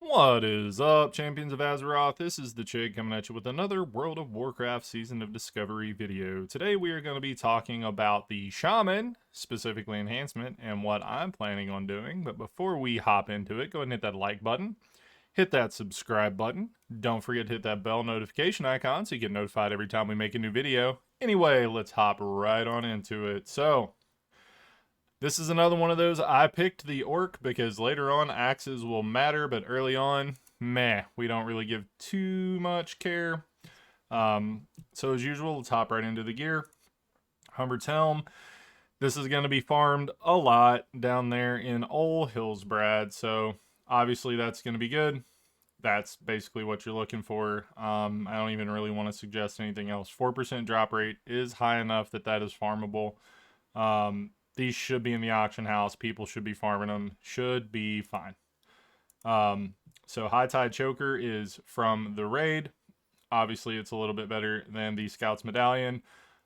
What is up, champions of Azeroth? This is the Chig coming at you with another World of Warcraft Season of Discovery video. Today we are going to be talking about the Shaman, specifically Enhancement, and what I'm planning on doing. But before we hop into it, go ahead and hit that like button, hit that subscribe button. Don't forget to hit that bell notification icon so you get notified every time we make a new video. Anyway, let's hop right on into it. So, this is another one of those. I picked the orc because later on axes will matter, but early on, meh, we don't really give too much care. So as usual, let's hop right into the gear. Humbert's Helm. This is going to be farmed a lot down there in Old Hillsbrad, so obviously that's going to be good. That's basically what you're looking for. I don't even really want to suggest anything else. 4% drop rate is high enough that that is farmable. These should be in the auction house. People should be farming them. Should be fine. So High Tide Choker is from the raid. Obviously, it's a little bit better than the Scouts Medallion.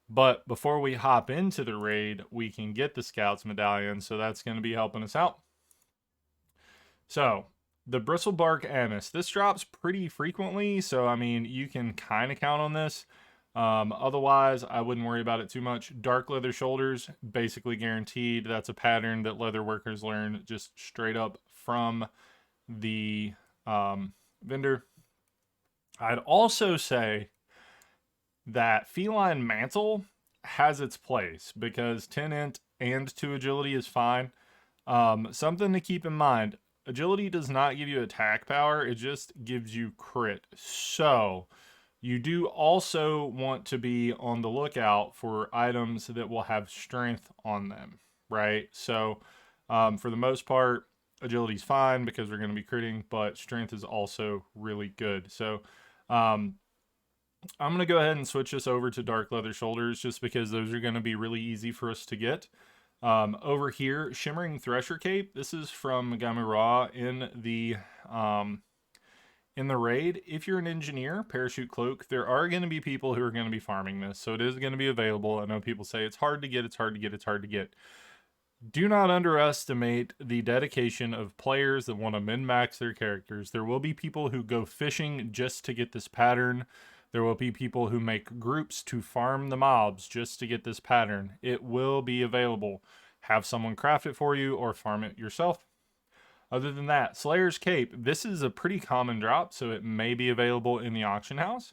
But before we hop into the raid, we can get the Scouts Medallion. So that's going to be helping us out. So the Bristlebark Anise. This drops pretty frequently. So, I mean, you can kind of count on this. Otherwise, I wouldn't worry about it too much. Dark leather shoulders, basically guaranteed. That's a pattern that leather workers learn just straight up from the vendor. I'd also say that feline mantle has its place because 10 int and 2 agility is fine. Something to keep in mind, agility does not give you attack power, it just gives you crit. So you do also want to be on the lookout for items that will have strength on them, right? So for the most part, agility's fine because we're going to be critting, but strength is also really good. So I'm going to go ahead and switch this over to dark leather shoulders just because those are going to be really easy for us to get. Over here, Shimmering Thresher Cape. This is from Gamera in the raid. If you're an engineer, Parachute Cloak, there are going to be people who are going to be farming this, so it is going to be available. I know people say it's hard to get, it's hard to get, it's hard to get. Do not underestimate the dedication of players that want to min-max their characters. There will be people who go fishing just to get this pattern. There will be people who make groups to farm the mobs just to get this pattern. It will be available. Have someone craft it for you or farm it yourself. Other than that, Slayer's Cape, this is a pretty common drop, so it may be available in the auction house.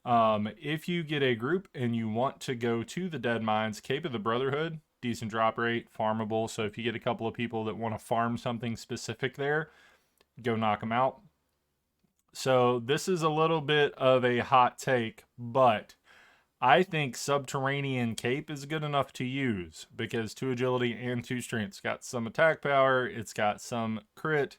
If you get a group and you want to go to the Dead Mines, Cape of the Brotherhood, decent drop rate, farmable, so if you get a couple of people that want to farm something specific there, go knock them out. So this is a little bit of a hot take, but I think Subterranean Cape is good enough to use because 2 agility and 2 strength. It's got some attack power. It's got some crit.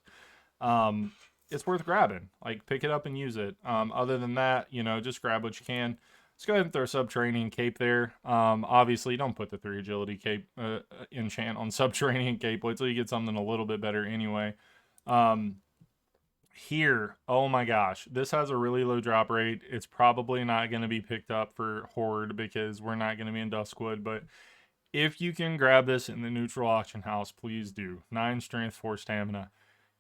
It's worth grabbing. Like, pick it up and use it. Other than that, you know, just grab what you can. Let's go ahead and throw Subterranean Cape there. Obviously, don't put the 3 agility cape enchant on Subterranean Cape. Wait till you get something a little bit better anyway. Here, oh my gosh, this has a really low drop rate. It's probably not going to be picked up for Horde because we're not going to be in Duskwood, but if you can grab this in the neutral auction house, please do. 9 strength, 4 stamina.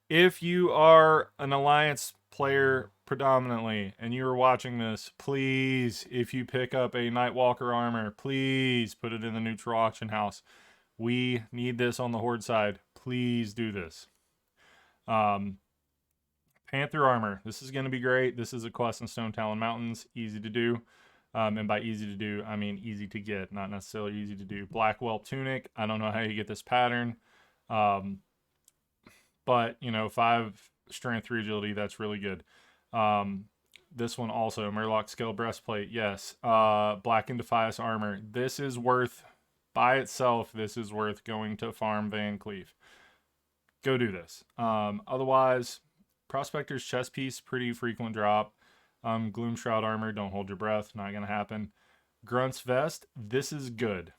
If you are an Alliance player predominantly and you are watching this, please, if you pick up a Nightwalker armor, please put it in the neutral auction house. We need this on the Horde side. Please do this. Panther armor. This is going to be great. This is a quest in Stone Talon Mountains. Easy to do. And by easy to do, I mean easy to get, not necessarily easy to do. Black Whelp Tunic. I don't know how you get this pattern. But, you know, 5 strength, 3 agility, that's really good. This one also, Murloc Scale Breastplate. Yes. Black and Defias armor. This is worth, by itself, this is worth going to farm Van Cleef. Go do this. Otherwise, Prospector's chest piece, pretty frequent drop. Gloom Shroud armor, don't hold your breath, not gonna happen. Grunt's vest, this is good.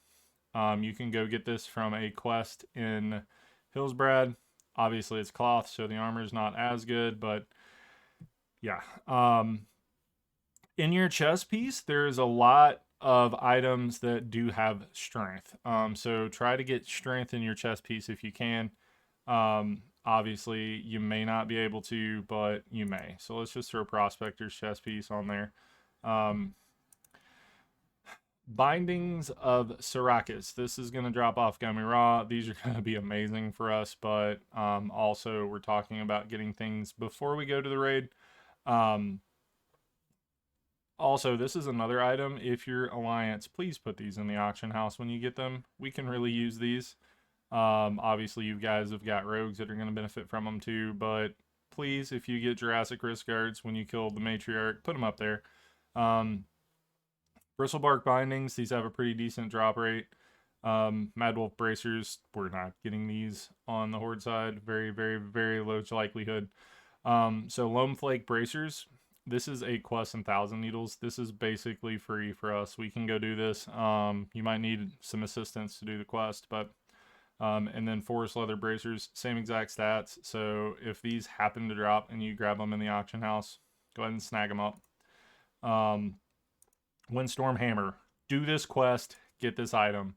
You can go get this from a quest in Hillsbrad. Obviously it's cloth, so the armor is not as good, but yeah. In your chest piece, there's a lot of items that do have strength. So try to get strength in your chest piece if you can. Obviously, you may not be able to, but you may. So let's just throw Prospector's chest piece on there. Bindings of Syracuse. This is going to drop off Gummy Raw. These are going to be amazing for us, but also we're talking about getting things before we go to the raid. Also, this is another item. If you're Alliance, please put these in the auction house when you get them. We can really use these. Obviously, you guys have got rogues that are going to benefit from them too, but please, if you get Jurassic Risk Guards when you kill the Matriarch, put them up there. Bristlebark Bindings, these have a pretty decent drop rate. Mad Wolf Bracers, we're not getting these on the Horde side. Very, very, very low likelihood. So Loam Flake Bracers, this is a quest in 1,000 Needles. This is basically free for us. We can go do this. You might need some assistance to do the quest, but and then Forest Leather Bracers, same exact stats. So if these happen to drop and you grab them in the auction house, go ahead and snag them up. Windstorm Hammer, do this quest, get this item.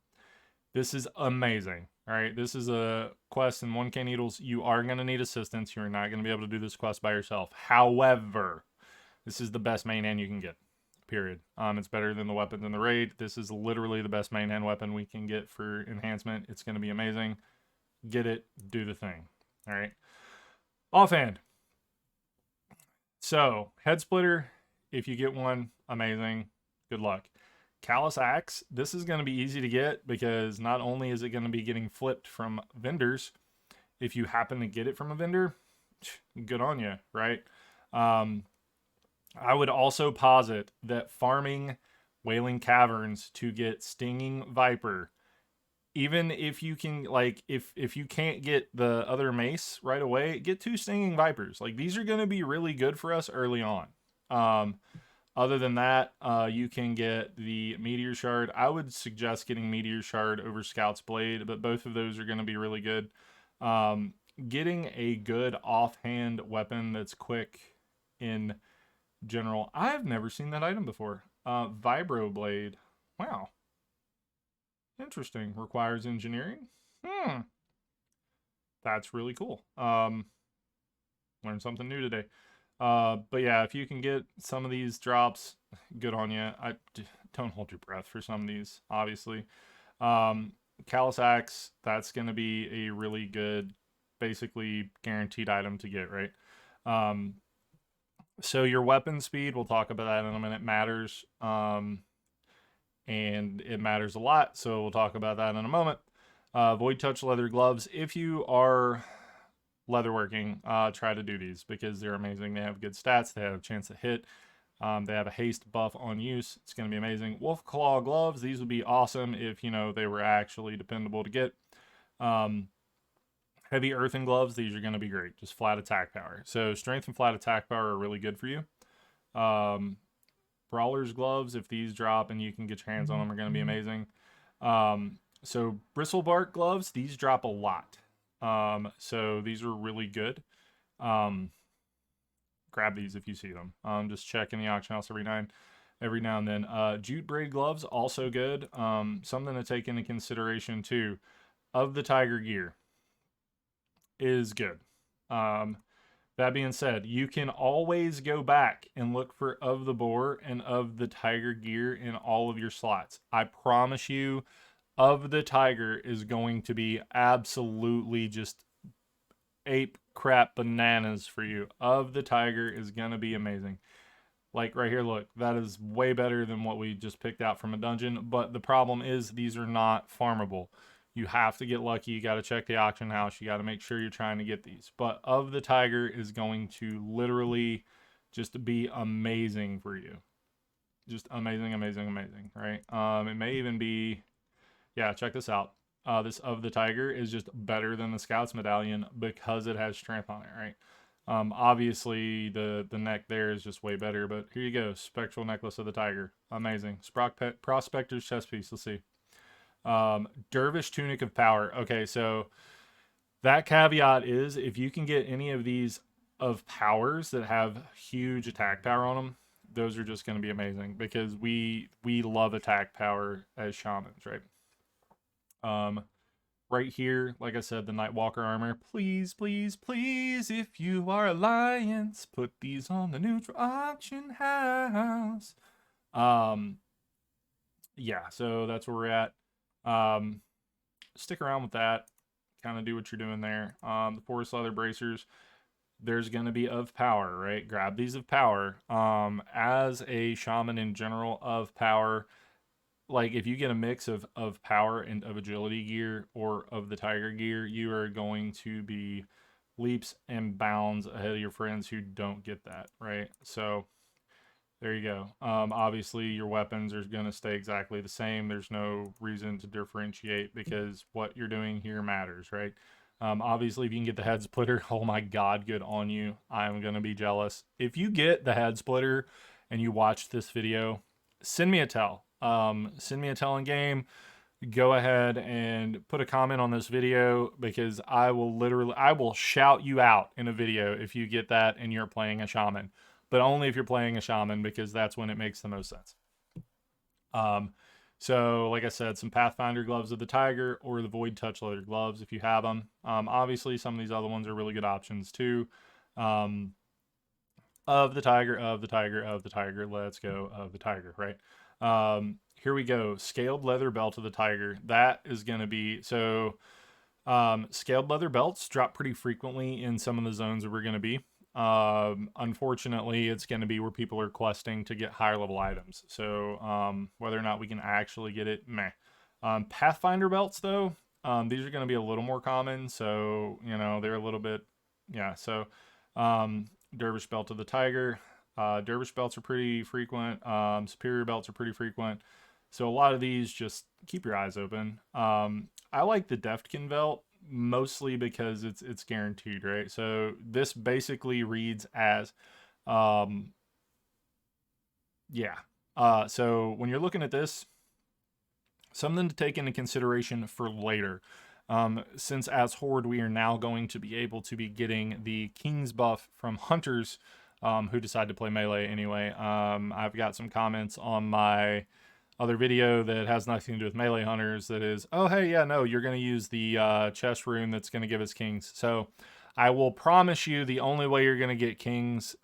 This is amazing. All right, this is a quest in 1k Needles. You are going to need assistance. You're not going to be able to do this quest by yourself. However, this is the best main hand you can get, period. It's better than the weapons in the raid. This is literally the best main hand weapon we can get for enhancement. It's going to be amazing. Get it, do the thing. All right. Offhand. So, Head Splitter, if you get one, amazing. Good luck. Callous Axe, this is going to be easy to get because not only is it going to be getting flipped from vendors, if you happen to get it from a vendor, good on you, right? I would also posit that farming Wailing Caverns to get Stinging Viper, even if you can, like, if you can't get the other mace right away, get 2 Stinging Vipers. Like, these are going to be really good for us early on. Other than that, you can get the Meteor Shard. I would suggest getting Meteor Shard over Scout's Blade, but both of those are going to be really good. Getting a good offhand weapon that's quick in general. I've never seen that item before. Vibro Blade. Wow. Interesting. Requires engineering. That's really cool. Learned something new today. But yeah, if you can get some of these drops, good on you. Don't hold your breath for some of these, obviously. Callous Axe, that's going to be a really good, basically guaranteed item to get, right? So your weapon speed, we'll talk about that in a minute, matters. And it matters a lot, so we'll talk about that in a moment. Void Touch Leather Gloves. If you are leatherworking, try to do these because they're amazing. They have good stats. They have a chance to hit. They have a haste buff on use. It's going to be amazing. Wolf Claw Gloves. These would be awesome if, they were actually dependable to get. Heavy Earthen Gloves. These are going to be great. Just flat attack power. So strength and flat attack power are really good for you. Brawler's Gloves, if these drop and you can get your hands on them, are going to be amazing. So Bristlebark Gloves, these drop a lot. So these are really good. Grab these if you see them. Just check in the auction house every now and then. Jute Braid Gloves, also good. Something to take into consideration too, of the Tiger gear is good. That being said, you can always go back and look for of the boar and of the tiger gear in all of your slots. I promise you, of the tiger is going to be absolutely just ape crap bananas for you. Of the tiger is going to be amazing. Like right here, look, that is way better than what we just picked out from a dungeon. But the problem is these are not farmable. You have to get lucky. You got to check the auction house. You got to make sure you're trying to get these. But of the tiger is going to literally just be amazing for you. Just amazing, amazing, amazing, right? It may even be, yeah, check this out. This of the tiger is just better than the Scout's medallion because it has strength on it, right? Obviously the neck there is just way better, but here you go. Spectral necklace of the tiger. Amazing. Prospector's chest piece. Let's see. Dervish tunic of power. Okay, so that caveat is if you can get any of these of powers that have huge attack power on them, those are just going to be amazing because we love attack power as shamans, right? right here, like I said, the Nightwalker armor. Please, please, please, if you are Alliance, put these on the neutral auction house. Yeah, so that's where we're at. Stick around with that. Kind of do what you're doing there. The forest leather bracers, there's going to be of power, right? Grab these of power. As a shaman in general, of power, like if you get a mix of power and of agility gear or of the tiger gear, you are going to be leaps and bounds ahead of your friends who don't get that, right? So there you go. Obviously, your weapons are going to stay exactly the same. There's no reason to differentiate because what you're doing here matters, right? Obviously, if you can get the head splitter, oh my God, good on you. I'm going to be jealous. If you get the head splitter and you watch this video, send me a tell. Send me a tell in game. Go ahead and put a comment on this video because I will shout you out in a video if you get that and you're playing a shaman, but only if you're playing a shaman because that's when it makes the most sense. So like I said, some Pathfinder gloves of the Tiger or the Void Touch leather gloves if you have them. Obviously, some of these other ones are really good options too. Of the Tiger, of the Tiger, of the Tiger. Let's go of the Tiger, right? Here we go. Scaled leather belt of the Tiger. That is going to be so. Scaled leather belts drop pretty frequently in some of the zones that we're going to be. Unfortunately, it's going to be where people are questing to get higher level items. So whether or not we can actually get it, meh. Pathfinder belts, though, these are going to be a little more common. So, you know, they're a little bit, yeah. So Dervish belt of the Tiger. Dervish belts are pretty frequent. Superior belts are pretty frequent. So a lot of these, just keep your eyes open. I like the Deftkin belt mostly because it's guaranteed, right? So this basically reads as, yeah. So when you're looking at this, something to take into consideration for later. Since as Horde, we are now going to be able to be getting the King's buff from Hunters who decide to play melee anyway. I've got some comments on my other video that has nothing to do with melee hunters that is, oh, hey, yeah, no, you're going to use the chest rune that's going to give us kings. So I will promise you the only way you're going to get kings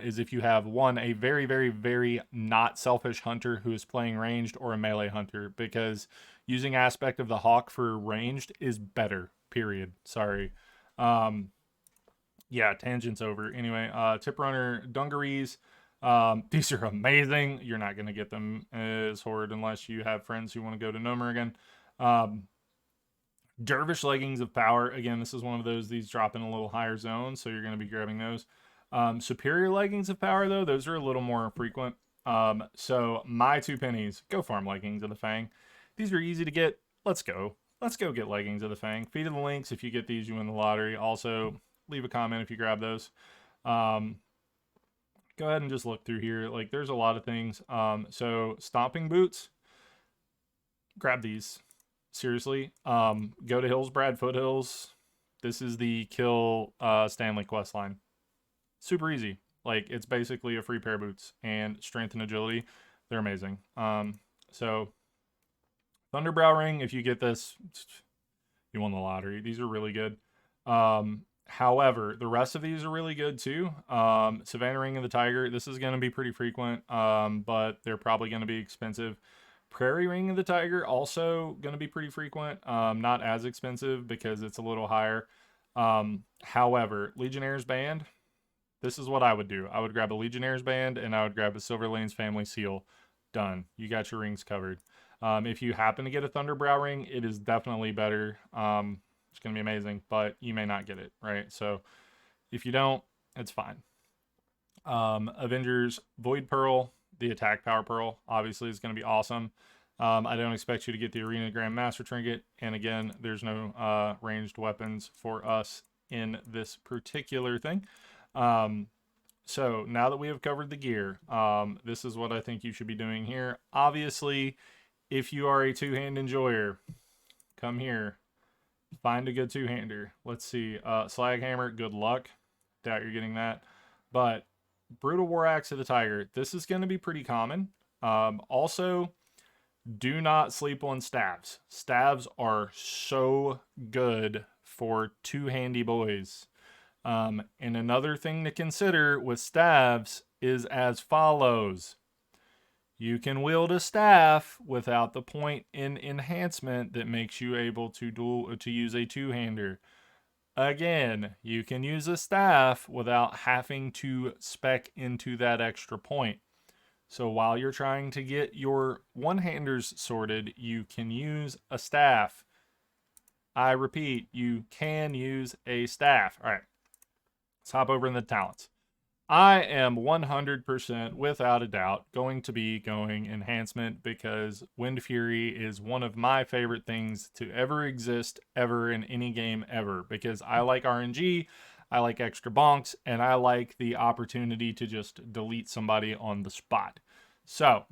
is if you have one, a very, very, very not selfish hunter who is playing ranged or a melee hunter, because using aspect of the hawk for ranged is better, period. Sorry. Yeah, tangent's over. Anyway, tip runner dungarees. These are amazing. You're not going to get them as Horde unless you have friends who want to go to Nomer again. Dervish leggings of power. Again, this is one of those, these drop in a little higher zone, so you're going to be grabbing those. Superior leggings of power, though, those are a little more frequent. So my 2 pennies, go farm leggings of the Fang. These are easy to get. Let's go. Let's go get leggings of the Fang. Feet of the Lynx. If you get these, you win the lottery. Also, leave a comment if you grab those. Go ahead and just look through here. Like, there's a lot of things. So stomping boots, grab these. Seriously. Go to Hillsbrad Foothills. This is the kill Stanley quest line. Super easy. Like, it's basically a free pair of boots, and strength and agility, they're amazing. So Thunderbrow ring, if you get this, you won the lottery. These are really good. However, the rest of these are really good too. Savannah Ring of the Tiger, this is going to be pretty frequent, but they're probably going to be expensive. Prairie Ring of the Tiger, also going to be pretty frequent. Not as expensive because it's a little higher. However, Legionnaire's Band, this is what I would do. I would grab a Legionnaire's Band and I would grab a Silver Lanes Family Seal. Done. You got your rings covered. If you happen to get a Thunderbrow ring, it is definitely better. It's going to be amazing, but you may not get it, right? So if you don't, it's fine. Avengers Void Pearl, the attack power pearl, obviously is going to be awesome. I don't expect you to get the Arena Grand Master Trinket. And again, there's no ranged weapons for us in this particular thing. So now that we have covered the gear, this is what I think you should be doing here. Obviously, if you are a two-hand enjoyer, come here. Find a good two-hander. Let's see. Slag Hammer, good luck. Doubt you're getting that. But Brutal War Axe of the Tiger. This is going to be pretty common. Also, Do not sleep on staves. Staves are so good for two handy boys. And another thing to consider with staves is as follows. You can wield a staff without the point in enhancement that makes you able to use a two-hander. Again, you can use a staff without having to spec into that extra point. So while you're trying to get your one-handers sorted, you can use a staff. I repeat, you can use a staff. All right, let's hop over in the talents. I am 100% without a doubt going to be going enhancement because Wind Fury is one of my favorite things to ever exist ever in any game ever, because I like RNG, I like extra bonks, and I like the opportunity to just delete somebody on the spot. So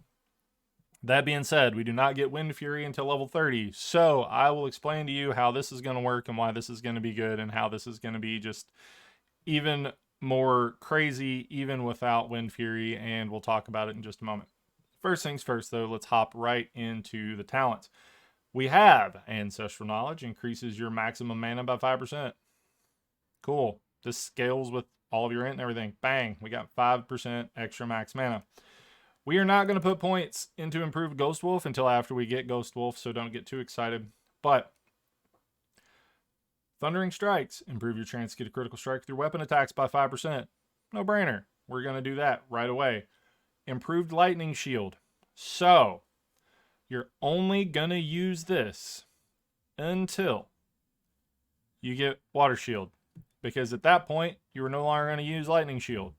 that being said, we do not get Wind Fury until level 30. So I will explain to you how this is going to work and why this is going to be good and how this is going to be just even more crazy even without Wind Fury, and we'll talk about it in just a moment. First things first, though, let's hop right into the talents. We have Ancestral Knowledge, increases your maximum mana by 5%. Cool. This scales with all of your int and everything. Bang, we got 5% extra max mana. We are not going to put points into improved Ghost Wolf until after we get Ghost Wolf, so don't get too excited. But Thundering Strikes, improve your chance to get a critical strike through weapon attacks by 5%. No brainer. We're going to do that right away. Improved Lightning Shield. So, you're only going to use this until you get Water Shield. Because at that point, you are no longer going to use Lightning Shield.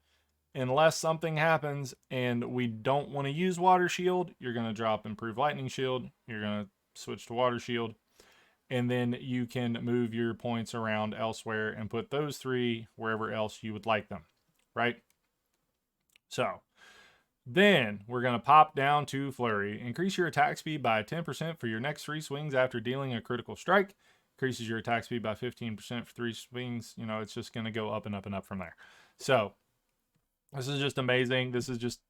Unless something happens and we don't want to use Water Shield, you're going to drop Improved Lightning Shield. You're going to switch to Water Shield. And then you can move your points around elsewhere and put those three wherever else you would like them, right? So then we're going to pop down to Flurry. Increase your attack speed by 10% for your next 3 swings after dealing a critical strike. Increases your attack speed by 15% for 3 swings. You know, it's just going to go up and up and up from there. So this is just amazing. This is just,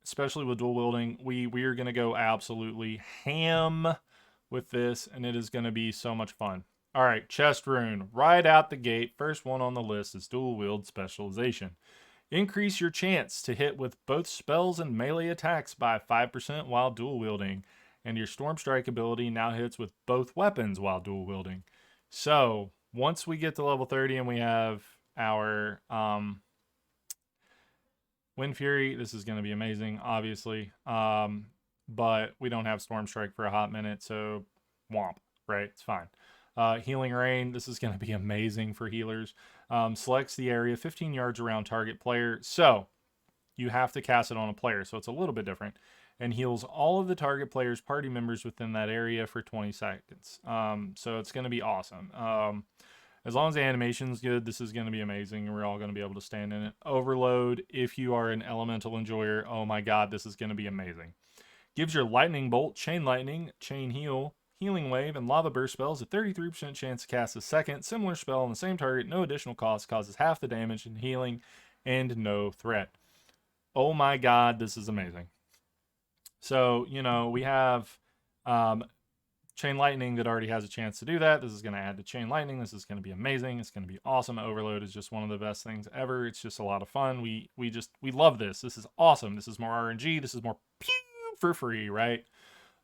especially with dual wielding, we are going to go absolutely ham with this, and it is going to be so much fun. All right, Chest Rune. Right out the gate, first one on the list is Dual Wield Specialization. Increase your chance to hit with both spells and melee attacks by 5% while dual wielding. And your Storm Strike ability now hits with both weapons while dual wielding. So, once we get to level 30 and we have our Wind Fury, this is going to be amazing, obviously. But we don't have Storm Strike for a hot minute, so womp, right? It's fine. Healing Rain, this is going to be amazing for healers. Selects the area 15 yards around target player, so you have to cast it on a player, so it's a little bit different, and heals all of the target player's party members within that area for 20 seconds. So it's going to be awesome. As long as the animation's good, this is going to be amazing, and we're all going to be able to stand in it. Overload, if you are an elemental enjoyer, oh my god, this is going to be amazing. Gives your Lightning Bolt, Chain Lightning, Chain Heal, Healing Wave, and Lava Burst spells a 33% chance to cast a second similar spell on the same target, no additional cost, causes half the damage and healing, and no threat. Oh my god, this is amazing. So, you know, we have Chain Lightning that already has a chance to do that. This is going to add to Chain Lightning. This is going to be amazing. It's going to be awesome. Overload is just one of the best things ever. It's just a lot of fun. We love this. This is awesome. This is more RNG. This is more pew for free, right?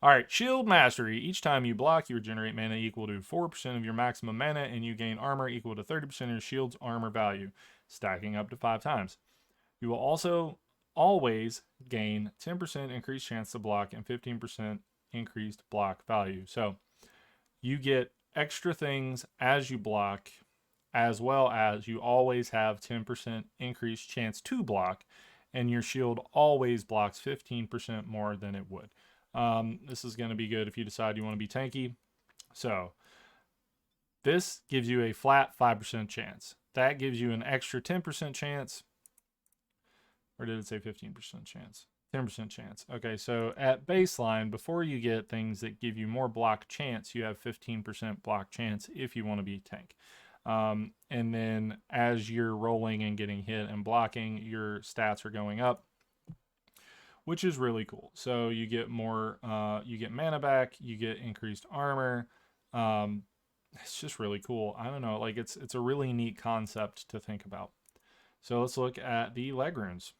All right, Shield Mastery. Each time you block, you regenerate mana equal to 4% of your maximum mana, and you gain armor equal to 30% of your shield's armor value, stacking up to 5 times. You will also always gain 10% increased chance to block and 15% increased block value. So you get extra things as you block, as well as you always have 10% increased chance to block, and your shield always blocks 15% more than it would. This is going to be good if you decide you want to be tanky. So this gives you a flat 5% chance. That gives you an extra 10% chance. Or did it say 15% chance? 10% chance. Okay, so at baseline, before you get things that give you more block chance, you have 15% block chance if you want to be tank. And then as you're rolling and getting hit and blocking, your stats are going up. which is really cool. So you get more, you get mana back, you get increased armor. Um, it's just really cool. I don't know, like it's a really neat concept to think about. So let's look at the leg runes.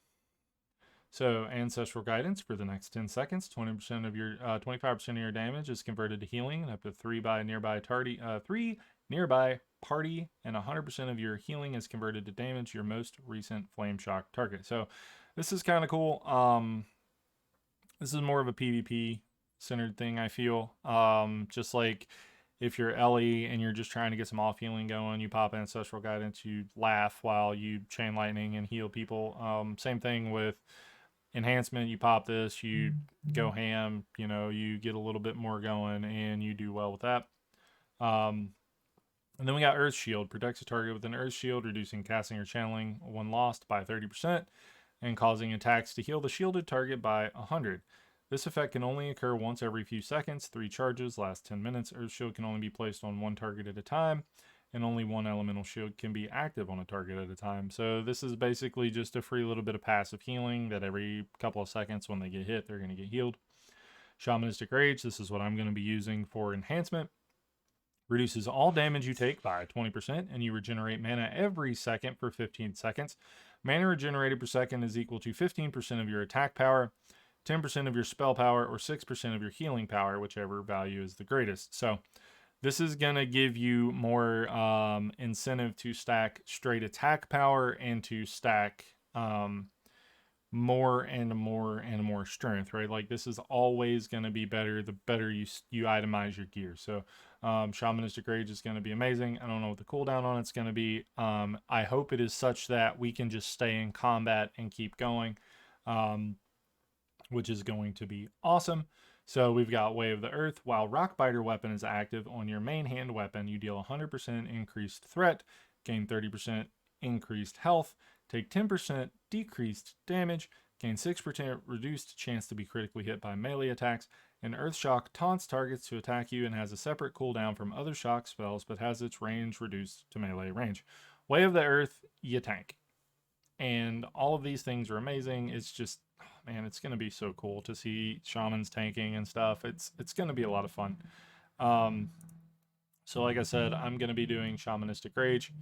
So ancestral guidance for the next 10 seconds, 20% of your 25% of your damage is converted to healing, and up to 3 nearby party, and 100% of your healing is converted to damage your most recent flame shock target. So this is kind of cool. This is more of a PvP centered thing, I feel. Just like if you're Ellie and you're just trying to get some off healing going, you pop ancestral guidance, you laugh while you chain lightning and heal people. Same thing with enhancement. You pop this, you go ham, you know, you get a little bit more going and you do well with that. And then we got Earth Shield. Protects a target with an Earth Shield, reducing casting or channeling when lost by 30% and causing attacks to heal the shielded target by 100. This effect can only occur once every few seconds. 3 charges last 10 minutes. Earth Shield can only be placed on one target at a time, and only one elemental shield can be active on a target at a time. So this is basically just a free little bit of passive healing that every couple of seconds when they get hit, they're going to get healed. Shamanistic Rage, this is what I'm going to be using for enhancement. Reduces all damage you take by 20%, and you regenerate mana every second for 15 seconds. Mana regenerated per second is equal to 15% of your attack power, 10% of your spell power, or 6% of your healing power, whichever value is the greatest. So this is going to give you more incentive to stack straight attack power and to stack more and more and more strength, right? Like this is always going to be better the better you itemize your gear. So Shamanistic Rage is going to be amazing. I don't know what the cooldown on it's going to be. I hope it is such that we can just stay in combat and keep going, which is going to be awesome. So we've got Way of the Earth. While Rockbiter weapon is active on your main hand weapon, you deal 100% increased threat, gain 30% increased health, take 10% decreased damage, gain 6% reduced chance to be critically hit by melee attacks, and Earth Shock taunts targets to attack you and has a separate cooldown from other shock spells, but has its range reduced to melee range. Way of the Earth, you tank. And all of these things are amazing. It's just, man, it's going to be so cool to see shamans tanking and stuff. It's going to be a lot of fun. So like I said, I'm going to be doing Shamanistic Rage.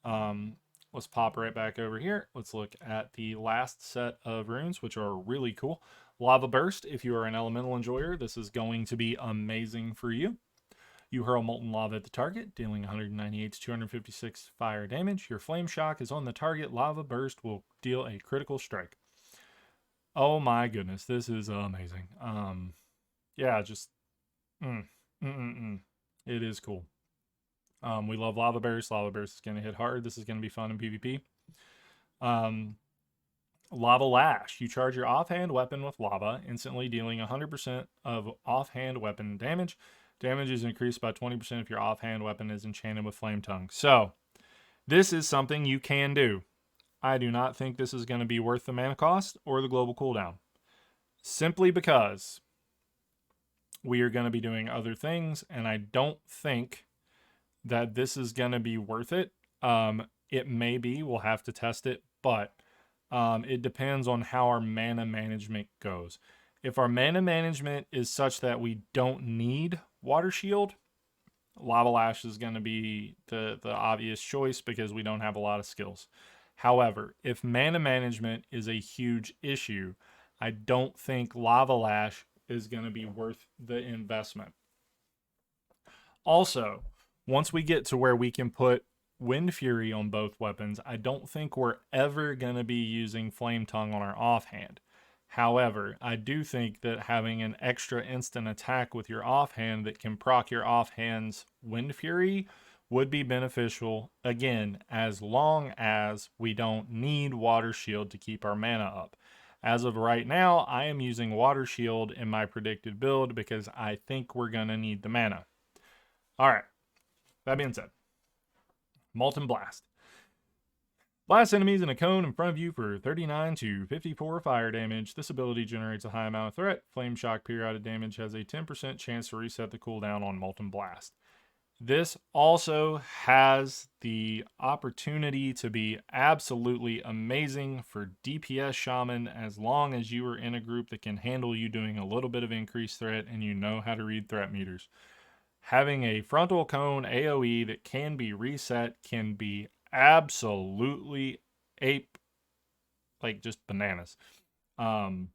Let's pop right back over here. Let's look at the last set of runes, which are really cool. Lava Burst. If you are an elemental enjoyer, this is going to be amazing for you. You hurl molten lava at the target, dealing 198 to 256 fire damage. Your flame shock is on the target. Lava Burst will deal a critical strike. Oh my goodness, this is amazing. Yeah, just it is cool. We love Lava Burst. Lava Burst is going to hit hard. This is going to be fun in PvP. Lava Lash. You charge your offhand weapon with lava, instantly dealing 100% of offhand weapon damage. Damage is increased by 20% if your offhand weapon is enchanted with flametongue. So, this is something you can do. I do not think this is going to be worth the mana cost or the global cooldown. Simply because we are going to be doing other things, and I don't think that this is going to be worth it. It may be. We'll have to test it, but it depends on how our mana management goes. If our mana management is such that we don't need Water Shield, Lava Lash is going to be the obvious choice because we don't have a lot of skills. However, if mana management is a huge issue, I don't think Lava Lash is going to be worth the investment. Also, once we get to where we can put Wind Fury on both weapons, I don't think we're ever going to be using Flametongue on our offhand. However, I do think that having an extra instant attack with your offhand that can proc your offhand's Wind Fury would be beneficial, again, as long as we don't need Water Shield to keep our mana up. As of right now, I am using Water Shield in my predicted build because I think we're going to need the mana. Alright, that being said, Molten Blast. Blast enemies in a cone in front of you for 39 to 54 fire damage. This ability generates a high amount of threat. Flame Shock periodic damage has a 10% chance to reset the cooldown on Molten Blast. This also has the opportunity to be absolutely amazing for DPS Shaman as long as you are in a group that can handle you doing a little bit of increased threat and you know how to read threat meters. Having a frontal cone AoE that can be reset can be absolutely ape, like just bananas. Um,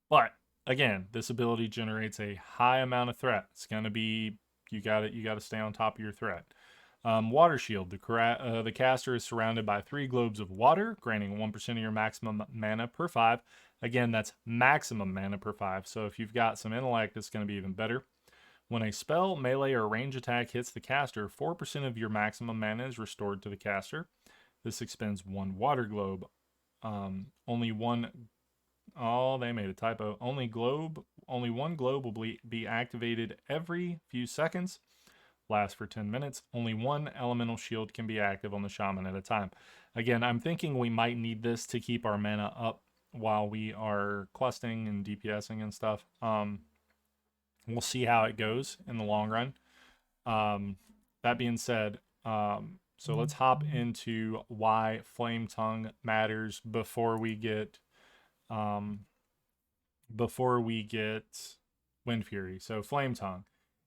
but again, this ability generates a high amount of threat. It's going to be you got to stay on top of your threat. Water shield. The caster is surrounded by 3 globes of water, granting 1% of your maximum mana per 5. Again, that's maximum mana per 5. So if you've got some intellect, it's going to be even better. When a spell, melee, or range attack hits the caster, 4% of your maximum mana is restored to the caster. This expends 1 water globe. Only one. Oh, they made a typo. Only one globe will be activated every few seconds. Lasts for 10 minutes. Only one elemental shield can be active on the shaman at a time. Again, I'm thinking we might need this to keep our mana up while we are questing and DPSing and stuff. We'll see how it goes in the long run. That being said, so let's hop into why flametongue matters before we get Wind Fury. So flametongue.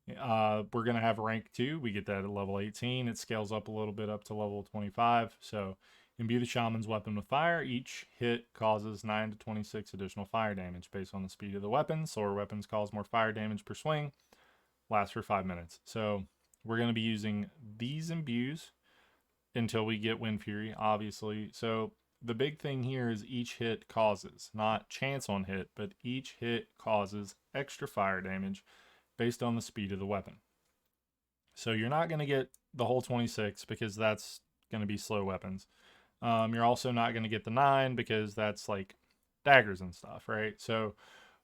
We're going to have rank 2. We get that at level 18. It scales up a little bit up to level 25. So imbue the shaman's weapon with fire. Each hit causes 9 to 26 additional fire damage based on the speed of the weapon. Slower weapons cause more fire damage per swing. Lasts for 5 minutes. So we're going to be using these imbues until we get Wind Fury, obviously. So the big thing here is each hit causes, not chance on hit, but each hit causes extra fire damage based on the speed of the weapon. So you're not going to get the whole 26 because that's going to be slow weapons. You're also not going to get the 9 because that's like daggers and stuff, right? So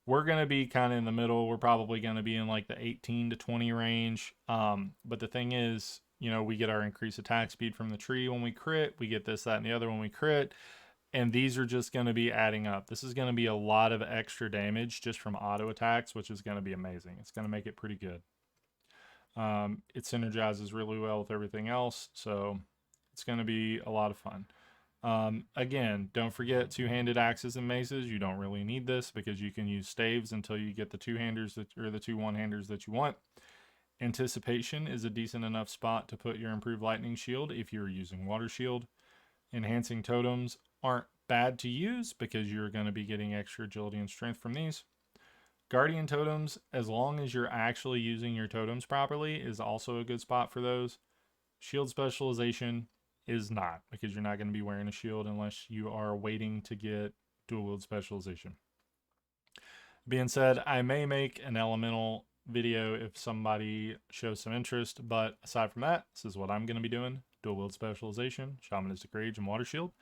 we're going to be kind of in the middle. We're probably going to be in like the 18 to 20 range. But the thing is, we get our increased attack speed from the tree when we crit. We get this, that, and the other when we crit. And these are just going to be adding up. This is going to be a lot of extra damage just from auto attacks, which is going to be amazing. It's going to make it pretty good. It synergizes really well with everything else, so it's going to be a lot of fun. Again, don't forget two-handed axes and maces. You don't really need this because you can use staves until you get the two-handers or the two one-handers that you want. Anticipation is a decent enough spot to put your improved lightning shield if you're using water shield. Enhancing totems aren't bad to use because you're going to be getting extra agility and strength from these. Guardian totems, as long as you're actually using your totems properly, is also a good spot for those. Shield specialization is not, because you're not going to be wearing a shield unless you are waiting to get dual wield specialization. Being said, I may make an elemental video if somebody shows some interest, but aside from that, this is what I'm going to be doing. Dual wield specialization, shamanistic rage, and water shield.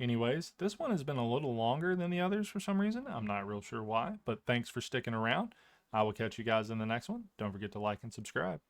Anyways, this one has been a little longer than the others for some reason. I'm not real sure why, but thanks for sticking around. I will catch you guys in the next one. Don't forget to like and subscribe.